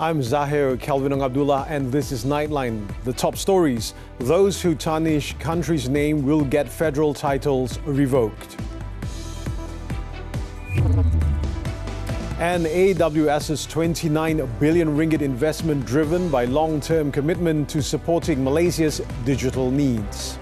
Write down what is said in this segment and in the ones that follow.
I'm Zahir, Kelvin and Abdullah, and this is Nightline. The top stories. Those who tarnish country's name will get federal titles revoked. And AWS's 29 billion ringgit investment driven by long-term commitment to supporting Malaysia's digital needs.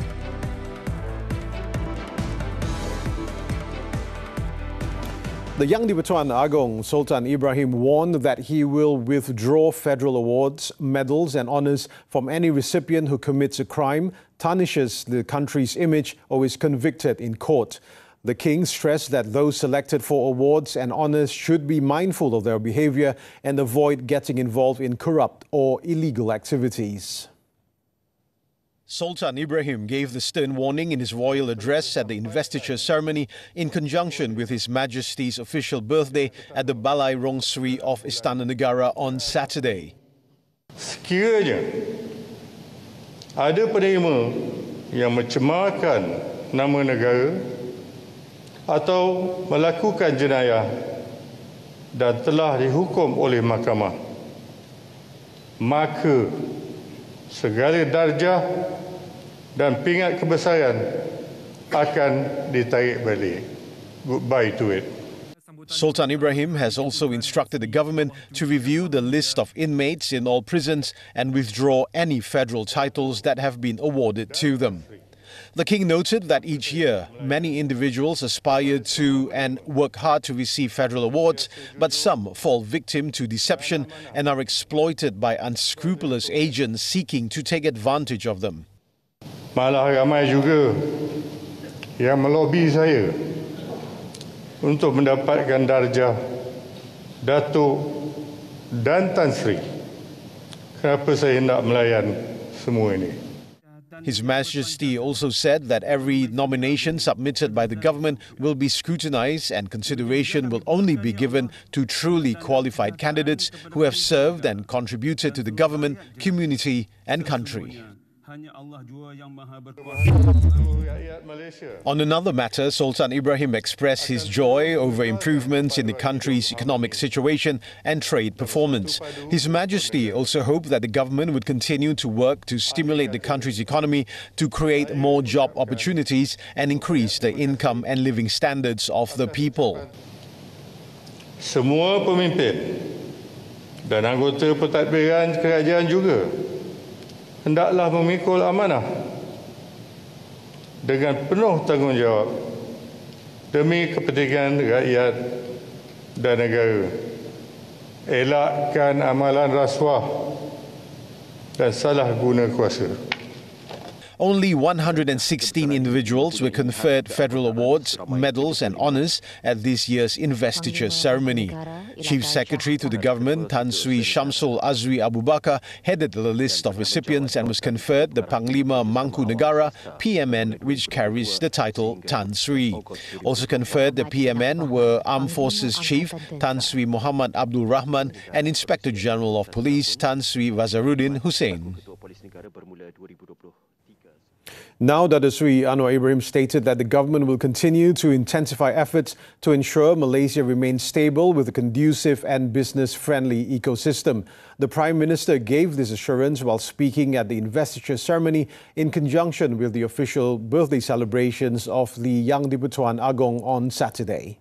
The Yang di-Pertuan Agong, Sultan Ibrahim, warned that he will withdraw federal awards, medals and honours from any recipient who commits a crime, tarnishes the country's image or is convicted in court. The king stressed that those selected for awards and honours should be mindful of their behaviour and avoid getting involved in corrupt or illegal activities. Sultan Ibrahim gave the stern warning in his royal address at the investiture ceremony in conjunction with His Majesty's official birthday at the Balai Rong Sri of Istana Negara on Saturday. Sekiranya ada penerima yang mencemarkan nama negara atau melakukan jenayah dan telah dihukum oleh mahkamah, maka segala darjah dan pingat kebesaran akan ditarik balik. Goodbye to it. Sultan Ibrahim has also instructed the government to review the list of inmates in all prisons and withdraw any federal titles that have been awarded to them. The king noted that each year, many individuals aspire to and work hard to receive federal awards, but some fall victim to deception and are exploited by unscrupulous agents seeking to take advantage of them. Malah ramai juga yang melobi saya untuk mendapatkan darjah Datuk dan Tan Sri. Kenapa saya hendak melayan semua ini? His Majesty also said that every nomination submitted by the government will be scrutinized and consideration will only be given to truly qualified candidates who have served and contributed to the government, community and country. On another matter, Sultan Ibrahim expressed his joy over improvements in the country's economic situation and trade performance. His Majesty also hoped that the government would continue to work to stimulate the country's economy to create more job opportunities and increase the income and living standards of the people. Semua pemimpin dan anggota pentadbiran kerajaan juga hendaklah memikul amanah dengan penuh tanggungjawab demi kepentingan rakyat dan negara. Elakkan amalan rasuah dan salah guna kuasa. Only 116 individuals were conferred federal awards, medals and honours at this year's investiture ceremony. Chief Secretary to the government, Tan Sri Syamsul Azri Abu Bakar, headed the list of recipients and was conferred the Panglima Mangku Negara, PMN, which carries the title Tan Sri. Also conferred the PMN were Armed Forces Chief Tan Sri Muhammad Abdul Rahman and Inspector General of Police Tan Sri Wazaruddin Hussein. Now, Dato' Sri Anwar Ibrahim stated that the government will continue to intensify efforts to ensure Malaysia remains stable with a conducive and business-friendly ecosystem. The Prime Minister gave this assurance while speaking at the investiture ceremony in conjunction with the official birthday celebrations of the Yang di-Pertuan Agong on Saturday.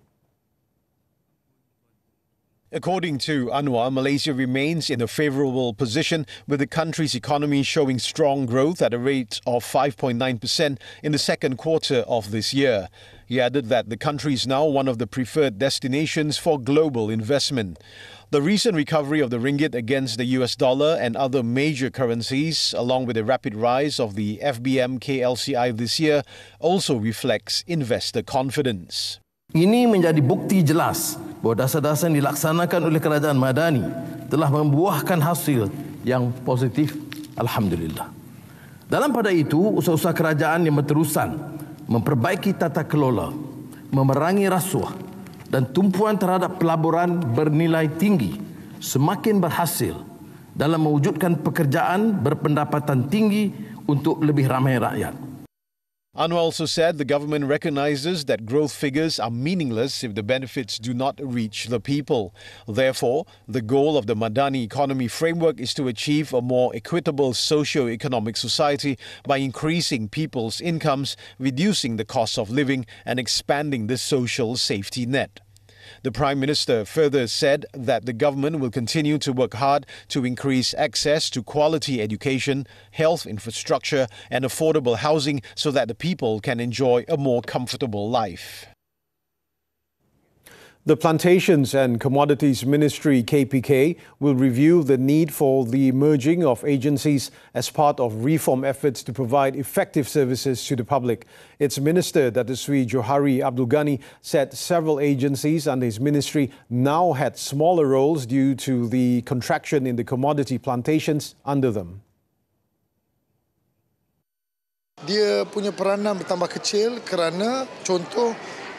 According to Anwar, Malaysia remains in a favourable position with the country's economy showing strong growth at a rate of 5.9% in the second quarter of this year. He added that the country is now one of the preferred destinations for global investment. The recent recovery of the ringgit against the US dollar and other major currencies, along with the rapid rise of the FBM KLCI this year, also reflects investor confidence. Ini menjadi bukti jelas bahawa dasar-dasar yang dilaksanakan oleh kerajaan Madani telah membuahkan hasil yang positif, alhamdulillah. Dalam pada itu, usaha-usaha kerajaan yang berterusan memperbaiki tata kelola, memerangi rasuah dan tumpuan terhadap pelaburan bernilai tinggi semakin berhasil dalam mewujudkan pekerjaan berpendapatan tinggi untuk lebih ramai rakyat. Anwar also said the government recognizes that growth figures are meaningless if the benefits do not reach the people. Therefore, the goal of the Madani economy framework is to achieve a more equitable socio-economic society by increasing people's incomes, reducing the cost of living, and expanding the social safety net. The Prime Minister further said that the government will continue to work hard to increase access to quality education, health infrastructure and affordable housing so that the people can enjoy a more comfortable life. The Plantations and Commodities Ministry (KPK) will review the need for the merging of agencies as part of reform efforts to provide effective services to the public. Its Minister, Datuk Sri Johari Abdullah, said several agencies under his ministry now had smaller roles due to the contraction in the commodity plantations under them. Dia punya peranan bertambah kecil kerana contoh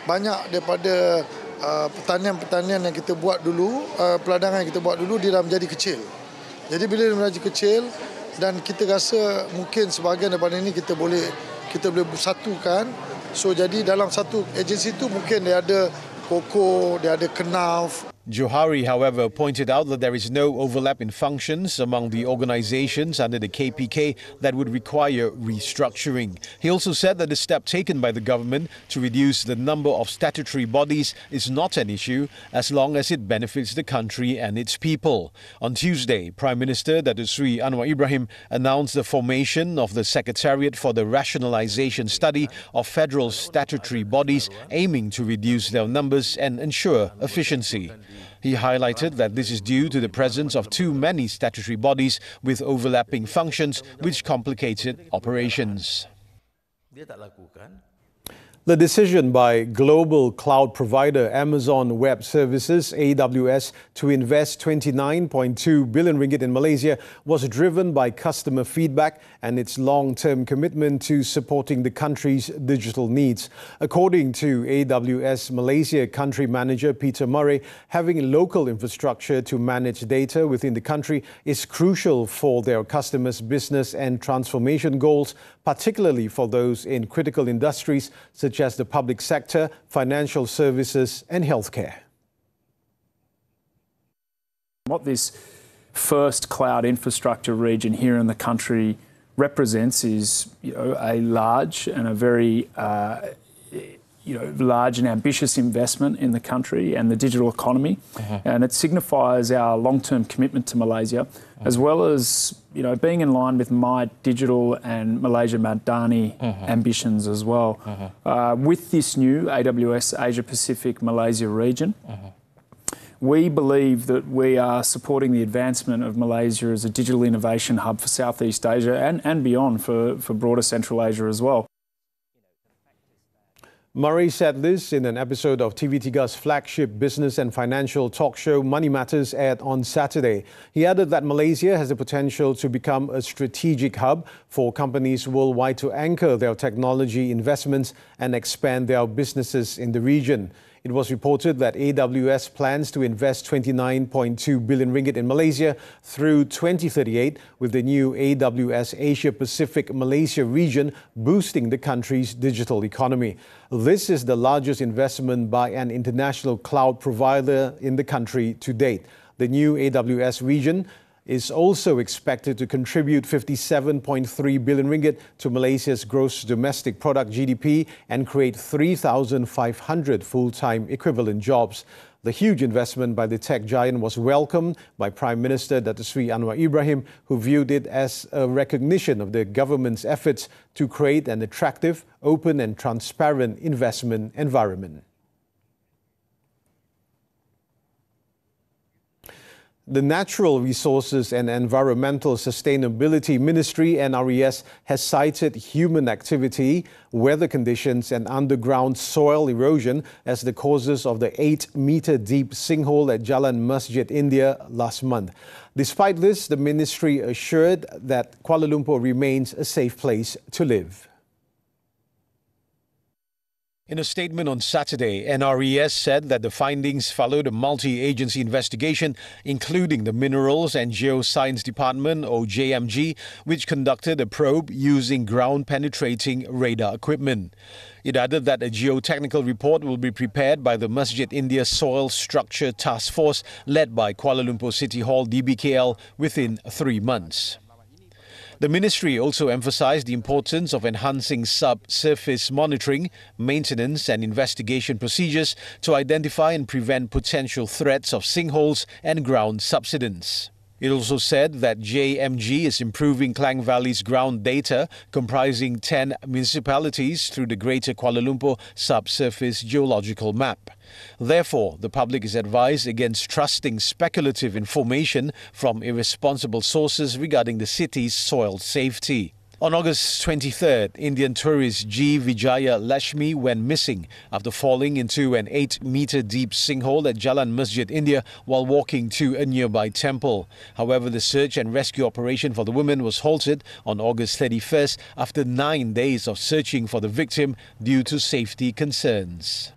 banyak daripada pertanian-pertanian yang kita buat dulu, peladangan yang kita buat dulu dia dah menjadi kecil. Jadi bila dia menjadi kecil dan kita rasa mungkin sebahagian daripada ini kita boleh bersatukan. So jadi dalam satu agensi itu mungkin dia ada koko, dia ada kenaf. Johari, however, pointed out that there is no overlap in functions among the organizations under the KPK that would require restructuring. He also said that the step taken by the government to reduce the number of statutory bodies is not an issue as long as it benefits the country and its people. On Tuesday, Prime Minister Datuk Sri Anwar Ibrahim announced the formation of the Secretariat for the Rationalisation Study of Federal Statutory Bodies, aiming to reduce their numbers and ensure efficiency. He highlighted that this is due to the presence of too many statutory bodies with overlapping functions, which complicated operations. The decision by global cloud provider Amazon Web Services (AWS) to invest 29.2 billion ringgit in Malaysia was driven by customer feedback and its long-term commitment to supporting the country's digital needs. According to AWS Malaysia Country Manager Peter Murray, having local infrastructure to manage data within the country is crucial for their customers' business and transformation goals, particularly for those in critical industries such as the public sector, financial services and healthcare. What this first cloud infrastructure region here in the country represents is, a large and a very large and ambitious investment in the country and the digital economy, and it signifies our long-term commitment to Malaysia, as well as being in line with my digital and Malaysia Madani ambitions as well. With this new AWS Asia Pacific Malaysia region, we believe that we are supporting the advancement of Malaysia as a digital innovation hub for Southeast Asia and beyond for broader Central Asia as well. Murray said this in an episode of TV3's flagship business and financial talk show Money Matters, aired on Saturday. He added that Malaysia has the potential to become a strategic hub for companies worldwide to anchor their technology investments and expand their businesses in the region. It was reported that AWS plans to invest 29.2 billion ringgit in Malaysia through 2038, with the new AWS Asia Pacific Malaysia region boosting the country's digital economy. This is the largest investment by an international cloud provider in the country to date. The new AWS region is also expected to contribute 57.3 billion ringgit to Malaysia's gross domestic product GDP and create 3,500 full-time equivalent jobs. The huge investment by the tech giant was welcomed by Prime Minister Datuk Sri Anwar Ibrahim, who viewed it as a recognition of the government's efforts to create an attractive, open and transparent investment environment. The Natural Resources and Environmental Sustainability Ministry (NRES) has cited human activity, weather conditions and underground soil erosion as the causes of the 8-metre-deep sinkhole at Jalan Masjid India last month. Despite this, the ministry assured that Kuala Lumpur remains a safe place to live. In a statement on Saturday, NRES said that the findings followed a multi-agency investigation, including the Minerals and Geoscience Department, or JMG, which conducted a probe using ground-penetrating radar equipment. It added that a geotechnical report will be prepared by the Masjid India Soil Structure Task Force, led by Kuala Lumpur City Hall DBKL, within 3 months. The ministry also emphasized the importance of enhancing subsurface monitoring, maintenance and investigation procedures to identify and prevent potential threats of sinkholes and ground subsidence. It also said that JMG is improving Klang Valley's ground data, comprising 10 municipalities, through the Greater Kuala Lumpur Subsurface Geological Map. Therefore, the public is advised against trusting speculative information from irresponsible sources regarding the city's soil safety. On August 23rd, Indian tourist G. Vijaya Lashmi went missing after falling into an 8-meter deep sinkhole at Jalan Masjid India while walking to a nearby temple. However, the search and rescue operation for the woman was halted on August 31st after 9 days of searching for the victim due to safety concerns.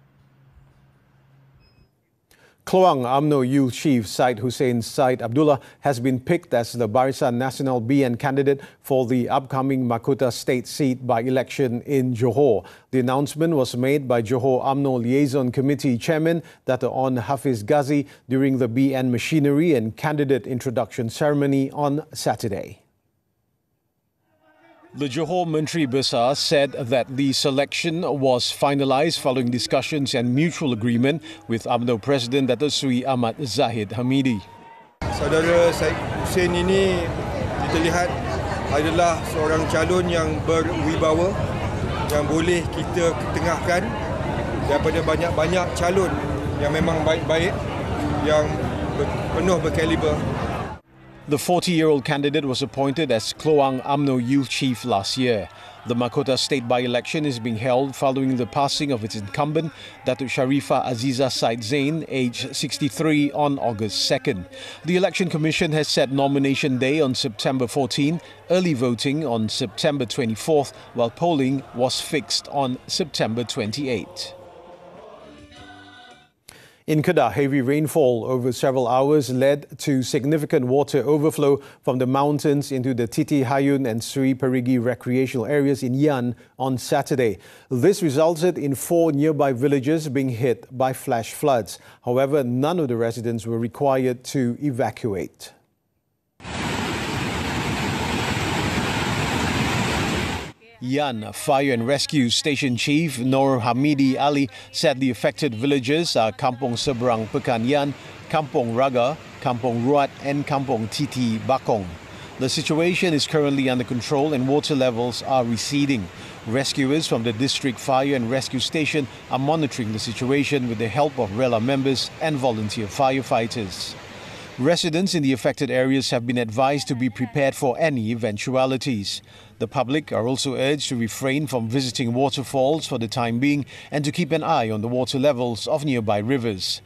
Keluang UMNO Youth Chief Syed Hussein Syed Abdullah has been picked as the Barisan Nasional BN candidate for the upcoming Mahkota State seat by election in Johor. The announcement was made by Johor UMNO Liaison Committee Chairman Dato' On Hafiz Ghazi during the BN machinery and candidate introduction ceremony on Saturday. The Johor Menteri Besar said that the selection was finalised following discussions and mutual agreement with UMNO President Dato' Sri Ahmad Zahir Hamidi. Saudara Syed Hussein ini kita lihat adalah seorang calon yang berwibawa, yang boleh kita ketengahkan daripada banyak-banyak calon yang memang baik-baik, yang penuh berkaliber. The 40-year-old candidate was appointed as Keluang UMNO Youth Chief last year. The Mahkota State by-election is being held following the passing of its incumbent, Datuk Sharifah Aziza Said Zain, aged 63, on August 2nd. The Election Commission has set nomination day on September 14, early voting on September 24th, while polling was fixed on September 28. In Kedah, heavy rainfall over several hours led to significant water overflow from the mountains into the Titi Hayun and Sri Perigi recreational areas in Yan on Saturday. This resulted in 4 nearby villages being hit by flash floods. However, none of the residents were required to evacuate. Yan Fire and Rescue Station Chief Nur Hamidi Ali said the affected villages are Kampung Seberang Pekan Yan, Kampung Raga, Kampung Ruat and Kampung Titi Bakong. The situation is currently under control and water levels are receding. Rescuers from the District Fire and Rescue Station are monitoring the situation with the help of RELA members and volunteer firefighters. Residents in the affected areas have been advised to be prepared for any eventualities. The public are also urged to refrain from visiting waterfalls for the time being and to keep an eye on the water levels of nearby rivers.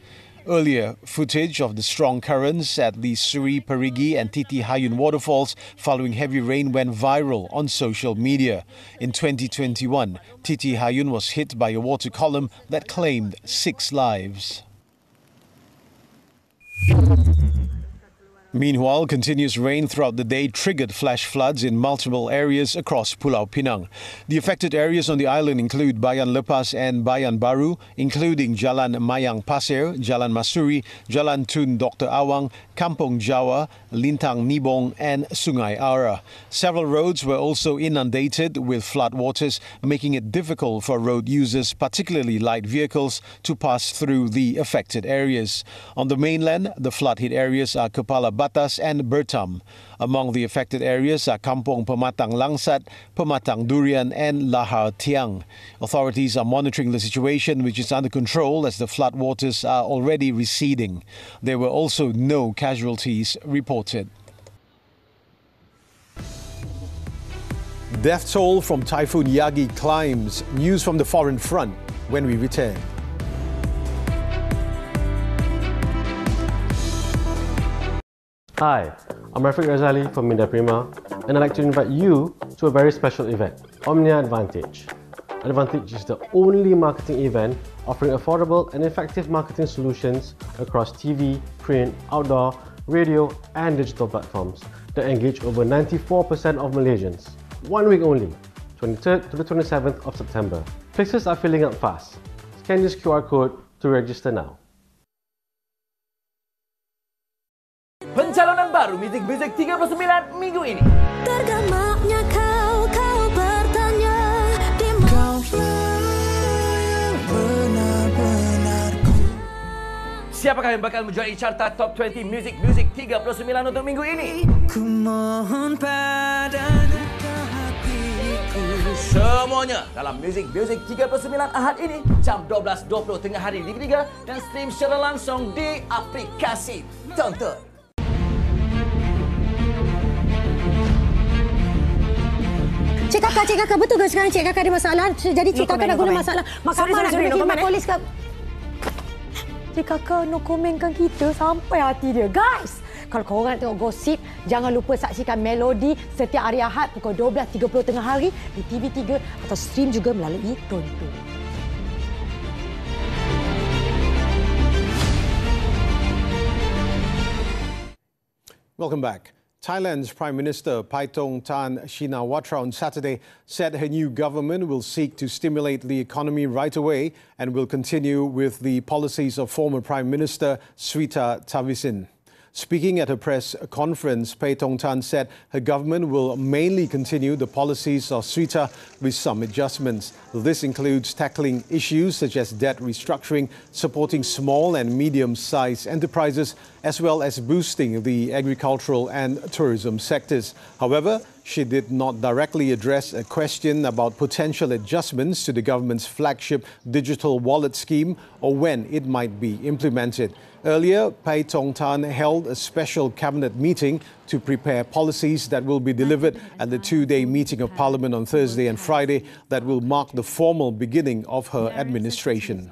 Earlier, footage of the strong currents at the Sri Perigi and Titi Hayun waterfalls following heavy rain went viral on social media. In 2021, Titi Hayun was hit by a water column that claimed 6 lives. Meanwhile, continuous rain throughout the day triggered flash floods in multiple areas across Pulau Pinang. The affected areas on the island include Bayan Lepas and Bayan Baru, including Jalan Mayang Pasir, Jalan Masuri, Jalan Tun Dr. Awang, Kampung Jawa, Lintang Nibong and Sungai Ara. Several roads were also inundated with floodwaters, making it difficult for road users, particularly light vehicles, to pass through the affected areas. On the mainland, the flood-hit areas are Kepala Batas and Bertam. Among the affected areas are Kampung Pematang Langsat, Pematang Durian and Lahar Tiang. Authorities are monitoring the situation, which is under control as the floodwaters are already receding. There were also no casualties reported. Death toll from Typhoon Yagi climbs. News from the foreign front when we return. Hi, I'm Rafiq Razali from Media Prima, and I'd like to invite you to a very special event, Omnia Advantage, Advantage is the only marketing event offering affordable and effective marketing solutions across TV, print, outdoor, radio and digital platforms that engage over 94% of Malaysians. 1 week only, 23rd to the 27th of September. Places are filling up fast. Scan this QR code to register now. Pencalonan baru Muzik 39 minggu ini. Tergemaknya kau bertanya di mana yang benar-benar ku. Siapakah yang bakal menjuarai carta Top 20 Muzik 39 untuk minggu ini? Ku mohon padanya hatiku. Semuanya dalam Muzik 39 Ahad ini jam 12.20 tengah hari di Liga 3 dan stream secara langsung di aplikasi Tonton. Cik Kakak, betul ke sekarang Cik Kakak ada masalah? Jadi Cik Kakak nak guna masalah mahkamah nak kena khidmat polis ke? Cik Kakak no komenkan kita sampai hati dia. Guys, kalau korang nak tengok gosip, jangan lupa saksikan Melodi setiap hari Ahad pukul 12.30 tengah hari di TV3 atau stream juga melalui Tonton. Welcome back. Thailand's Prime Minister Paetongtarn Shinawatra on Saturday said her new government will seek to stimulate the economy right away and will continue with the policies of former Prime Minister Srettha Thavisin. Speaking at a press conference, Paetongtarn said her government will mainly continue the policies of Srettha with some adjustments. This includes tackling issues such as debt restructuring, supporting small and medium-sized enterprises, as well as boosting the agricultural and tourism sectors. However, she did not directly address a question about potential adjustments to the government's flagship digital wallet scheme or when it might be implemented. Earlier, Paetongtarn held a special cabinet meeting to prepare policies that will be delivered at the two-day meeting of Parliament on Thursday and Friday that will mark the formal beginning of her administration.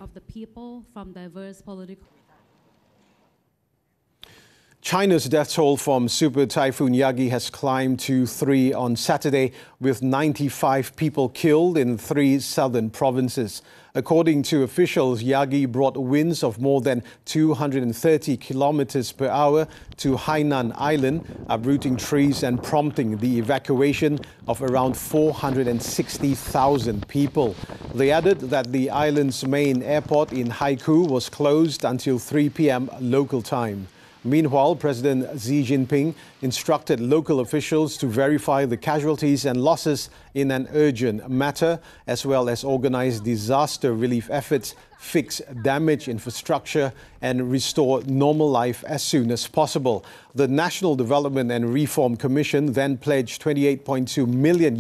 China's death toll from Super Typhoon Yagi has climbed to 3 on Saturday, with 95 people killed in 3 southern provinces. According to officials, Yagi brought winds of more than 230 kilometers per hour to Hainan Island, uprooting trees and prompting the evacuation of around 460,000 people. They added that the island's main airport in Haikou was closed until 3 p.m. local time. Meanwhile, President Xi Jinping instructed local officials to verify the casualties and losses in an urgent matter, as well as organize disaster relief efforts, fix damaged infrastructure, and restore normal life as soon as possible. The National Development and Reform Commission then pledged $28.2 million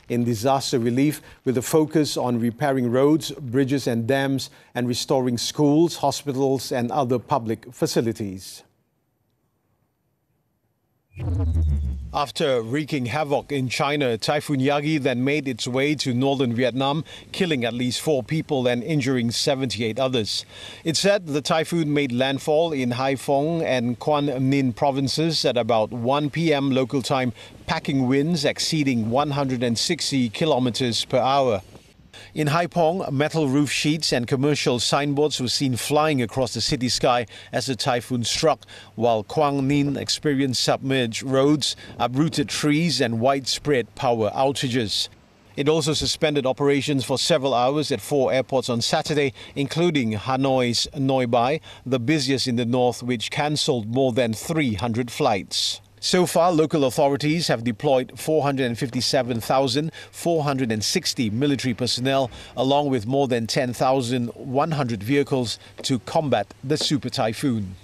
in disaster relief, with a focus on repairing roads, bridges and dams, and restoring schools, hospitals, and other public facilities. After wreaking havoc in China, Typhoon Yagi then made its way to northern Vietnam, killing at least 4 people and injuring 78 others. It's said the typhoon made landfall in Haiphong and Quang Ninh provinces at about 1 p.m. local time, packing winds exceeding 160 kilometers per hour. In Haiphong, metal roof sheets and commercial signboards were seen flying across the city sky as the typhoon struck, while Quang Ninh experienced submerged roads, uprooted trees and widespread power outages. It also suspended operations for several hours at 4 airports on Saturday, including Hanoi's Noi Bai, the busiest in the north, which cancelled more than 300 flights. So far, local authorities have deployed 457,460 military personnel, along with more than 10,100 vehicles to combat the super typhoon.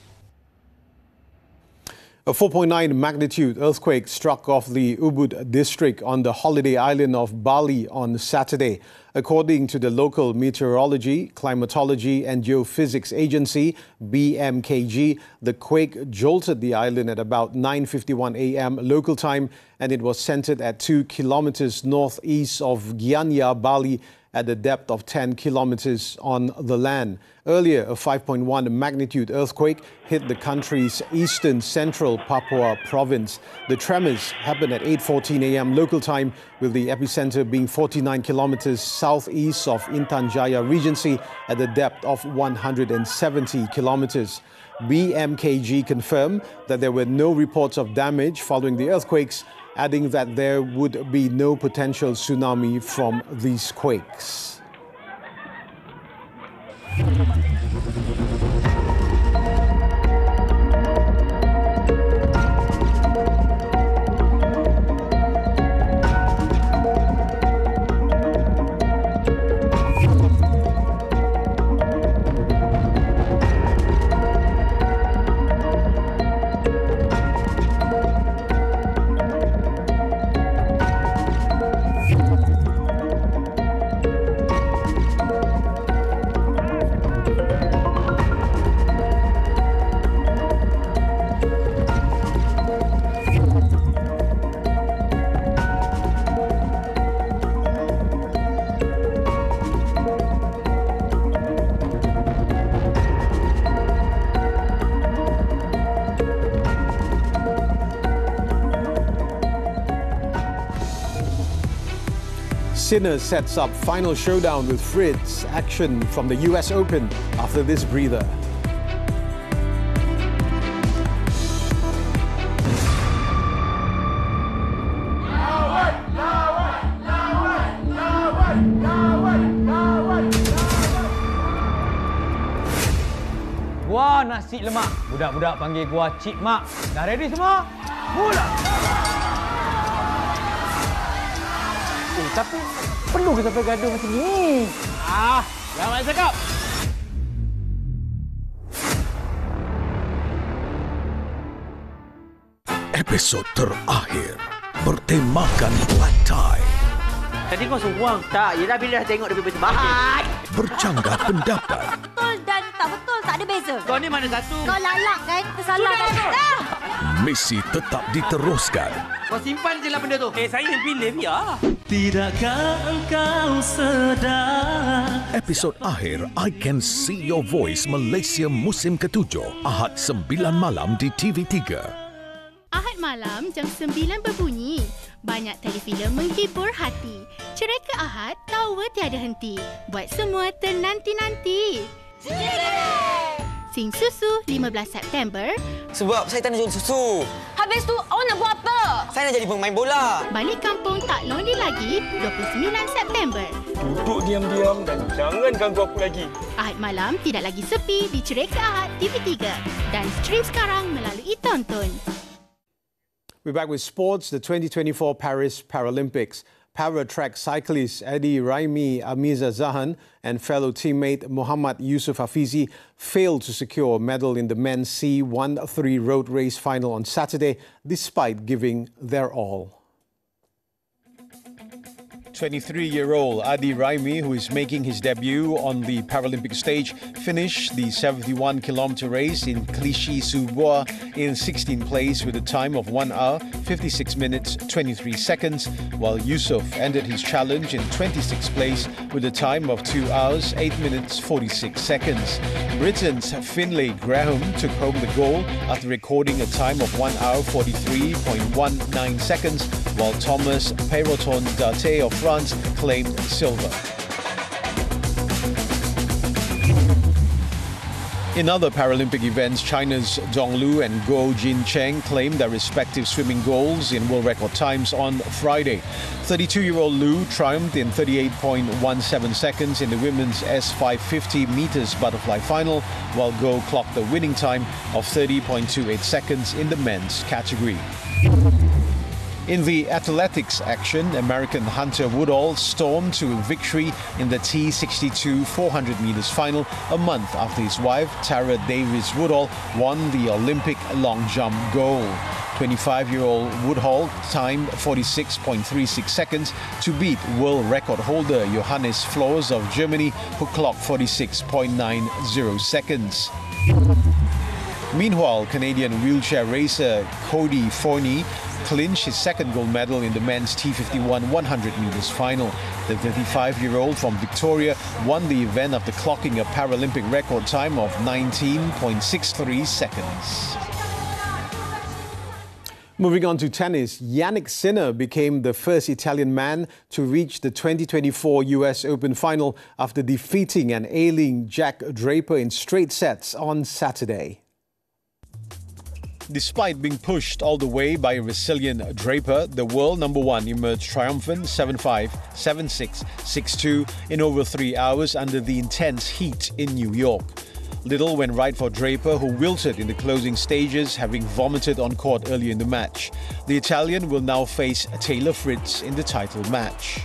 A 4.9 magnitude earthquake struck off the Ubud district on the holiday island of Bali on Saturday. According to the local Meteorology, Climatology and Geophysics Agency, BMKG, the quake jolted the island at about 9:51 a.m. local time, and it was centered at 2 kilometers northeast of Gianyar, Bali, at a depth of 10 kilometers on the land. Earlier, a 5.1 magnitude earthquake hit the country's eastern central Papua province. The tremors happened at 8:14 a.m. local time, with the epicenter being 49 kilometers southeast of Intan Jaya Regency at the depth of 170 kilometers. BMKG confirmed that there were no reports of damage following the earthquakes, adding that there would be no potential tsunami from these quakes. Sinner sets up final showdown with Fritz. Action from the US Open after this breather. Gua nasi lemak. Budak-budak panggil gua Cik Mak. Dah ready semua? Mula! Tapi perlu kita sampai gaduh macam ni. Jangan cakap. Episod terakhir bertemakan black tie. Tadi kau seorang tak? Yelah bila dah tengok dia bersebahat. Bercanggah pendapat. Betul dan tak betul, tak ada beza. Kau ni mana satu? Kau lalak kan? Tersalah kan? Misi tetap diteruskan. Kau simpan je lah benda tu. Saya yang pilih, biar. Tidakkah engkau sedar? Episod akhir I Can See Your Voice Malaysia musim ke-7 Ahad 9 malam di TV3. Ahad malam jam 9 berbunyi. Banyak telefilm menghibur hati. Cerita Ahad, tawa tiada henti. Buat semua ternanti-nanti. Sing Susu 15 September. Sebab saya tak nak jual susu. Habis tu, awak nak buat apa? Saya nak jadi pemain bola. Balik kampung tak lonely lagi 29 September. Duduk diam-diam dan jangan ganggu aku lagi. Ahad malam tidak lagi sepi di Cerita Ahad TV3 dan stream sekarang melalui Tonton. We're back with sports, the 2024 Paris Paralympics. Para-track cyclist Eddie Raimi Amiza Zahan and fellow teammate Muhammad Yusuf Hafizi failed to secure a medal in the men's C1-3 road race final on Saturday, despite giving their all. 23-year-old Adi Raimi, who is making his debut on the Paralympic stage, finished the 71-kilometer race in Clichy-sous-Bois in 16th place with a time of 1 hour, 56 minutes, 23 seconds, while Yusuf ended his challenge in 26th place with a time of 2 hours, 8 minutes, 46 seconds. Britain's Finlay Graham took home the gold after recording a time of 1 hour, 43.19 seconds, while Thomas Perroton Date of France claimed silver. In other Paralympic events, China's Donglu and Guo Jincheng claimed their respective swimming goals in world record times on Friday. 32-year-old Lu triumphed in 38.17 seconds in the women's S550 meters butterfly final, while Guo clocked the winning time of 30.28 seconds in the men's category. In the athletics action, American Hunter Woodall stormed to victory in the T62 400 meters final a month after his wife, Tara Davis Woodall, won the Olympic long jump gold. 25-year-old Woodall timed 46.36 seconds to beat world record holder Johannes Flores of Germany, who clocked 46.90 seconds. Meanwhile, Canadian wheelchair racer Cody Forney clinched his second gold medal in the men's T51 100 meters final. The 35-year-old from Victoria won the event after clocking a Paralympic record time of 19.63 seconds. Moving on to tennis, Yannick Sinner became the first Italian man to reach the 2024 US Open final after defeating an ailing Jack Draper in straight sets on Saturday. Despite being pushed all the way by a resilient Draper, the world number one emerged triumphant 7-5, 7-6, 6-2 in over 3 hours under the intense heat in New York. Little went right for Draper, who wilted in the closing stages, having vomited on court earlier in the match. The Italian will now face Taylor Fritz in the title match.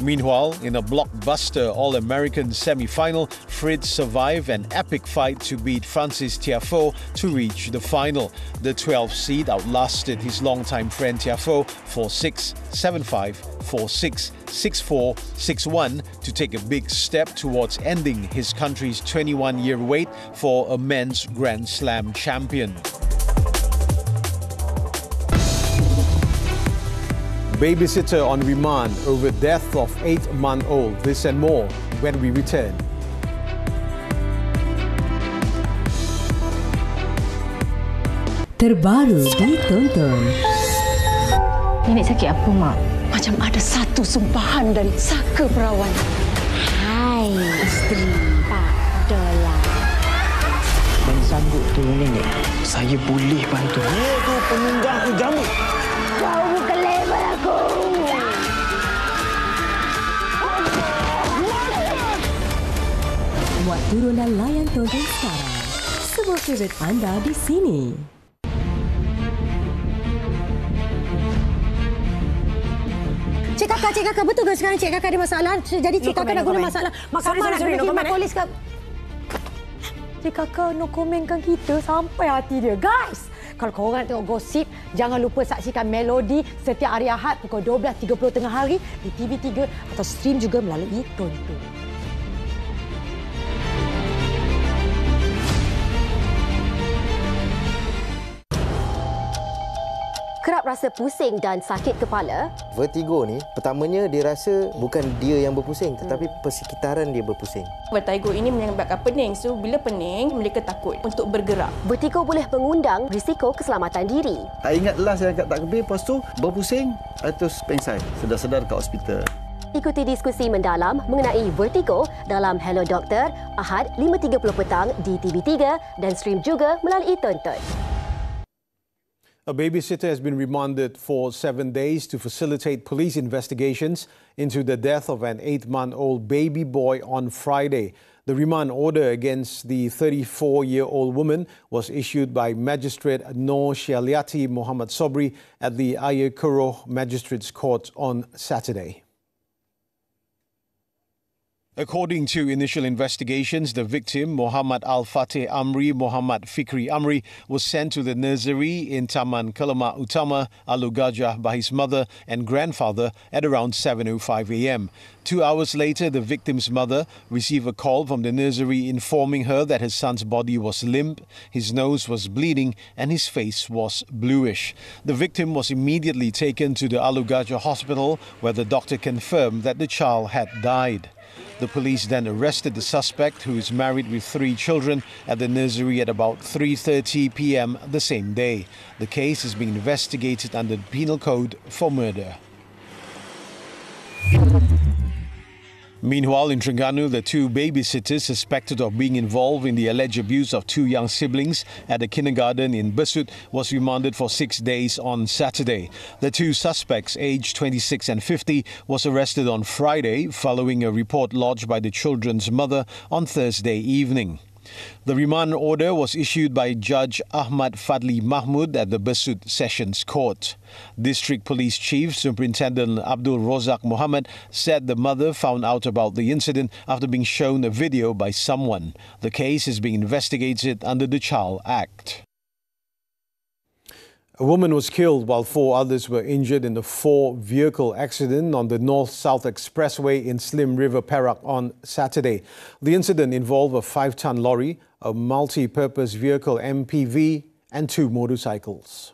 Meanwhile, in a blockbuster All-American semi-final, Fritz survived an epic fight to beat Francis Tiafoe to reach the final. The 12th seed outlasted his longtime friend Tiafoe 4-6, 7-5, 4-6, 6-4, 6-1 to take a big step towards ending his country's 21-year wait for a men's Grand Slam champion. Babysitter on remand over death of 8-month-old. This and more when we return. Terbaru ditonton. Nenek sakit apa, Mak? Macam ada satu sumpahan dari saka perawan. Hai, isteri Pak Abdullah. Dan sanggup tolong nenek. Saya boleh bantu. Dia tu penunggang jamu. Kau bukan label aku. Buat turun dan layan tonton sekarang. Semua favourite anda di sini. Cik Kakak, betul ke sekarang Cik Kakak ada masalah? Jadi Cik Kakak nak guna masalah mahkamah nak kena khidmat polis ke? Cik Kakak no komenkan kita sampai hati dia. Guys, kalau korang tengok gosip, jangan lupa saksikan Melodi setiap hari Ahad pukul 12.30 tengah hari di TV3 atau stream juga melalui Tonton. Kerap rasa pusing dan sakit kepala? Vertigo ni, pertamanya dia rasa bukan dia yang berpusing tetapi persekitaran dia berpusing. Vertigo ini menyebabkan pening. So, bila pening, mereka takut untuk bergerak. Vertigo boleh mengundang risiko keselamatan diri. Ingatlah saya angkat tak kebir, lepas tu berpusing, terus pengsan. Sedar-sedar kat hospital. Ikuti diskusi mendalam mengenai vertigo dalam Hello Doktor, Ahad 5.30 petang di TV3 dan stream juga melalui Tonton. A babysitter has been remanded for 7 days to facilitate police investigations into the death of an 8-month-old baby boy on Friday. The remand order against the 34-year-old woman was issued by Magistrate Noor Syaliati Muhammad Sobri at the Ayer Keroh Magistrates Court on Saturday. According to initial investigations, the victim, Muhammad Al-Fateh Amri Muhammad Fikri Amri, was sent to the nursery in Taman Kelama Utama, Alu Gajah by his mother and grandfather at around 7:05 a.m. 2 hours later, the victim's mother received a call from the nursery informing her that her son's body was limp, his nose was bleeding and his face was bluish. The victim was immediately taken to the Alu Gajah hospital where the doctor confirmed that the child had died. The police then arrested the suspect, who is married with 3 children, at the nursery at about 3:30 p.m. the same day. The case is being investigated under the Penal Code for murder. Meanwhile, in Terengganu, the 2 babysitters suspected of being involved in the alleged abuse of 2 young siblings at a kindergarten in Besut was remanded for 6 days on Saturday. The 2 suspects, aged 26 and 50, was arrested on Friday following a report lodged by the children's mother on Thursday evening. The remand order was issued by Judge Ahmad Fadli Mahmud at the Besut Sessions Court. District Police Chief Superintendent Abdul Rozak Muhammad said the mother found out about the incident after being shown a video by someone. The case is being investigated under the Child Act. A woman was killed while 4 others were injured in a 4-vehicle accident on the North-South Expressway in Slim River, Perak on Saturday. The incident involved a 5-ton lorry, a multi-purpose vehicle MPV and 2 motorcycles.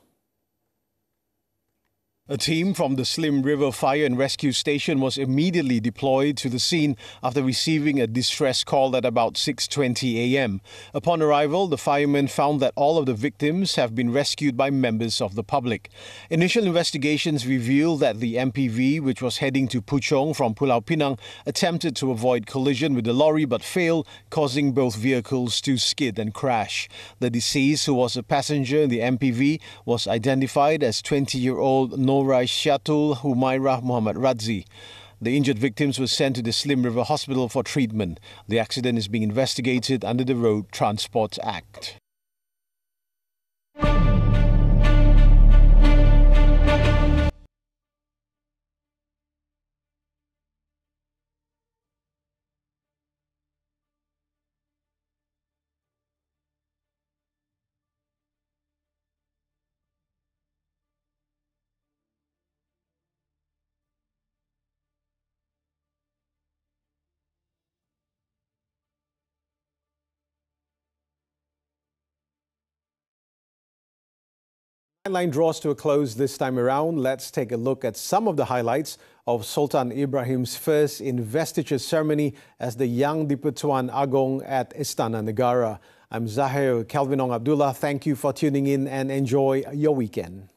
A team from the Slim River Fire and Rescue Station was immediately deployed to the scene after receiving a distress call at about 6:20 a.m. Upon arrival, the firemen found that all of the victims have been rescued by members of the public. Initial investigations revealed that the MPV, which was heading to Puchong from Pulau Pinang, attempted to avoid collision with the lorry but failed, causing both vehicles to skid and crash. The deceased, who was a passenger in the MPV, was identified as 20-year-old Norai Syatul Humairah Muhammad Radzi. The injured victims were sent to the Slim River Hospital for treatment. The accident is being investigated under the Road Transport Act. Nightline draws to a close this time around. Let's take a look at some of the highlights of Sultan Ibrahim's first investiture ceremony as the Yang di-Pertuan Agong at Istana Negara. I'm Zahir. Kelvin Abdullah. Thank you for tuning in and enjoy your weekend.